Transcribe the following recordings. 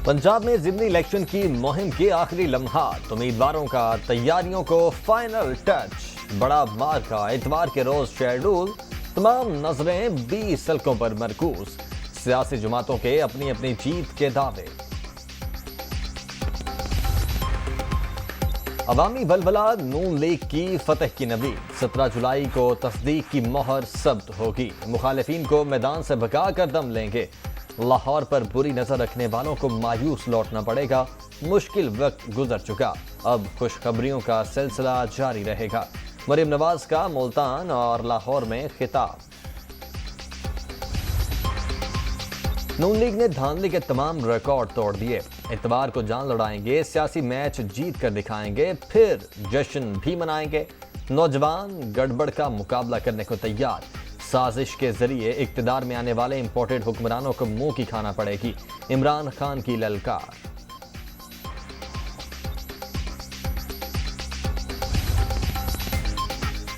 पंजाब में ज़िमनी इलेक्शन की मुहिम के आखिरी लम्हात, उम्मीदवारों का तैयारियों को फाइनल टच। बड़ा मार्का इतवार के रोज शेड्यूल, तमाम नजरें 20 हलकों पर मरकूज। सियासी जमातों के अपनी अपनी जीत के दावे। अवामी वलवला नून लीग की फतह की नवीद, 17 जुलाई को तस्दीक की मोहर सब्त होगी। मुखालिफिन को मैदान से भगा कर दम लेंगे। लाहौर पर बुरी नजर रखने वालों को मायूस लौटना पड़ेगा। मुश्किल वक्त गुजर चुका, अब खुशखबरियों का सिलसिला जारी रहेगा। मरीम नवाज का मुल्तान और लाहौर में खिताब। नून लीग ने धांधली के तमाम रिकॉर्ड तोड़ दिए। इतवार को जान लड़ाएंगे, सियासी मैच जीत कर दिखाएंगे, फिर जश्न भी मनाएंगे। नौजवान गड़बड़ का मुकाबला करने को तैयार। साजिश के जरिए इक्तदार में आने वाले इंपोर्टेड हुक्मरानों को मुंह की खाना पड़ेगी। इमरान खान की ललकार।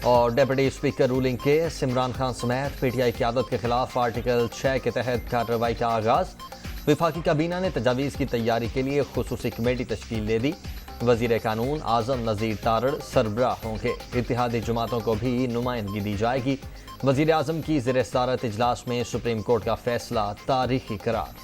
और deputy speaker ruling case, Imran Khan समेत पीटीआई क़यादत के खिलाफ आर्टिकल 6 के तहत कार्रवाई का आगाज। वफाकी काबीना ने तजावीज़ की तैयारी के लिए खुसूसी कमेटी तश्कील दे दी। वज़ीर कानून आज़म नज़ीर तारड़ सरबराह होंगे। इत्तेहादी जमातों को भी नुमाइंदगी दी जाएगी। वज़ीर आज़म की ज़ेर सदारत इजलास में सुप्रीम कोर्ट का फैसला तारीखी करार।